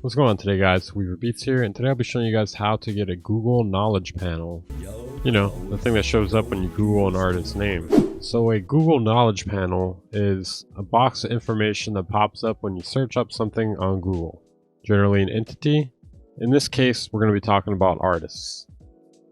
What's going on today, guys? Weaver Beats here, and today I'll be showing you guys how to get a Google Knowledge Panel. You know, the thing that shows up when you Google an artist's name. So a Google Knowledge Panel is a box of information that pops up when you search up something on Google. Generally an entity. In this case, we're going to be talking about artists.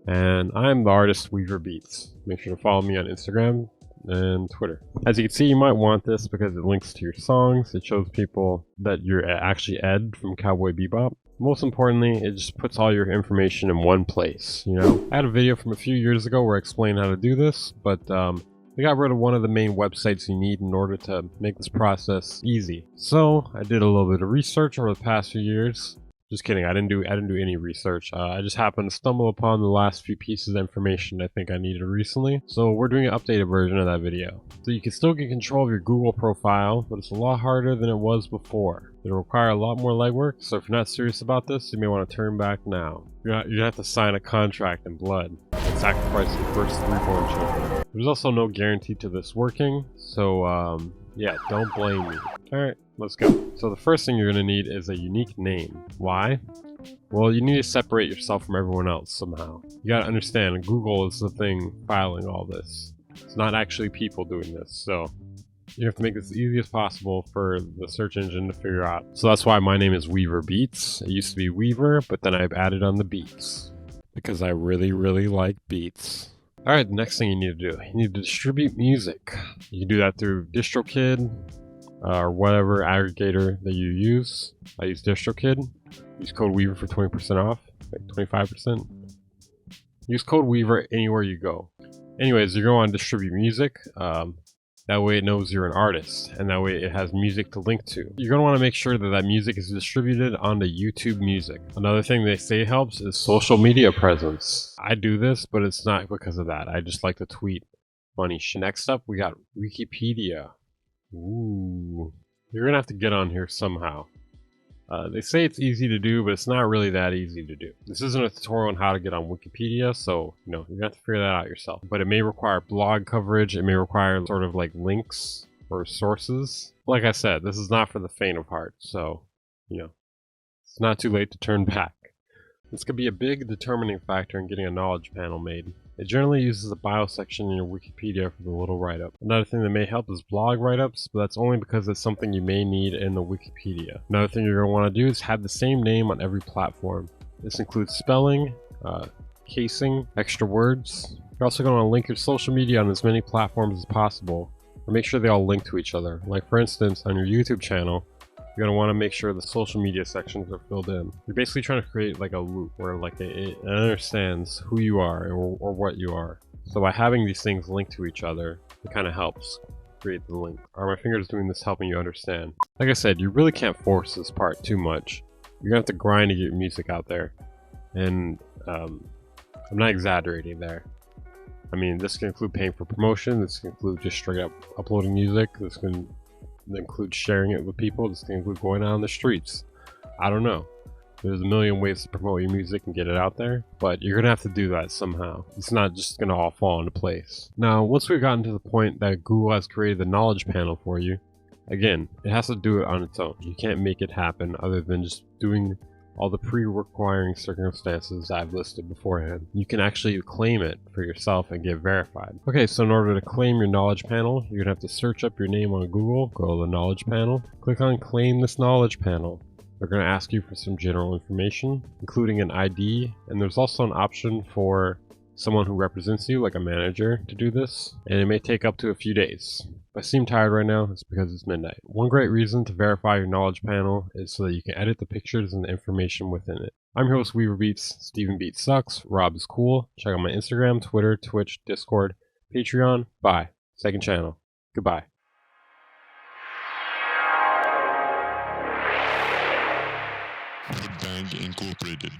And I'm the artist Weaver Beats. Make sure to follow me on Instagram and Twitter. As you can see, you might want this because it links to your songs. It shows people that you're actually Ed from Cowboy Bebop. Most importantly, it just puts all your information in one place, you know? I had a video from a few years ago where I explained how to do this, but they got rid of one of the main websites you need in order to make this process easy. So I did a little bit of research over the past few years. Just kidding, I didn't do any research. I just happened to stumble upon the last few pieces of information I think I needed recently. So we're doing an updated version of that video. So you can still get control of your Google profile, but it's a lot harder than it was before. It'll require a lot more legwork, so if you're not serious about this, you may want to turn back now. You have to sign a contract in blood and sacrifice your first 3-born children. There's also no guarantee to this working, so yeah, don't blame me. Alright, let's go. So the first thing you're going to need is a unique name. Why? Well, you need to separate yourself from everyone else somehow. You gotta understand, Google is the thing filing all this. It's not actually people doing this, so you have to make this as easy as possible for the search engine to figure out. So that's why my name is Weaver Beats. It used to be Weaver, but then I've added on the beats because I really like beats. Alright, the next thing you need to do, you need to distribute music. You can do that through DistroKid or whatever aggregator that you use. I use DistroKid. Use code Weaver for 20% off, like 25%. Use code Weaver anywhere you go. Anyways, you're going to distribute music. That way it knows you're an artist, and that way it has music to link to. You're going to want to make sure that that music is distributed onto YouTube Music. Another thing they say helps is social media presence. I do this, but it's not because of that. I just like to tweet funny shit. Next up, we got Wikipedia. Ooh. You're going to have to get on here somehow. They say it's easy to do, but it's not really that easy to do. This isn't a tutorial on how to get on Wikipedia, so you know, you're gonna have to figure that out yourself. But it may require blog coverage, it may require sort of like links or sources. Like I said, this is not for the faint of heart, so you know, it's not too late to turn back. This could be a big determining factor in getting a knowledge panel made. It generally uses a bio section in your Wikipedia for the little write-up. Another thing that may help is blog write-ups, but that's only because it's something you may need in the Wikipedia. Another thing you're going to want to do is have the same name on every platform. This includes spelling, casing, extra words. You're also going to link your social media on as many platforms as possible, or make sure they all link to each other. Like for instance, on your YouTube channel, you're going to want to make sure the social media sections are filled in. You're basically trying to create like a loop where like it understands who you are or what you are. So by having these things linked to each other, it kind of helps create the link. Are my fingers doing this helping you understand? Like I said, you really can't force this part too much. You're going to have to grind to get your music out there. And I'm not exaggerating there. I mean, this can include paying for promotion. This can include just straight up uploading music. This can include sharing it with people. This can include going out on the streets. I don't know. There's a million ways to promote your music and get it out there, but you're gonna have to do that somehow. It's not just gonna all fall into place. Now, once we've gotten to the point that Google has created the knowledge panel for you, again, it has to do it on its own. You can't make it happen other than just doing all the pre-requiring circumstances I've listed beforehand. You can actually claim it for yourself and get verified. Okay, so in order to claim your knowledge panel, you're gonna have to search up your name on Google, go to the knowledge panel, click on claim this knowledge panel. They're gonna ask you for some general information, including an ID, and there's also an option for someone who represents you, like a manager, to do this, and it may take up to a few days. If I seem tired right now, it's because it's midnight. One great reason to verify your knowledge panel is so that you can edit the pictures and the information within it. I'm your host, Weaver Beats. Steven Beats sucks. Rob is cool. Check out my Instagram, Twitter, Twitch, Discord, Patreon. Bye. Second channel. Goodbye. Bang Incorporated.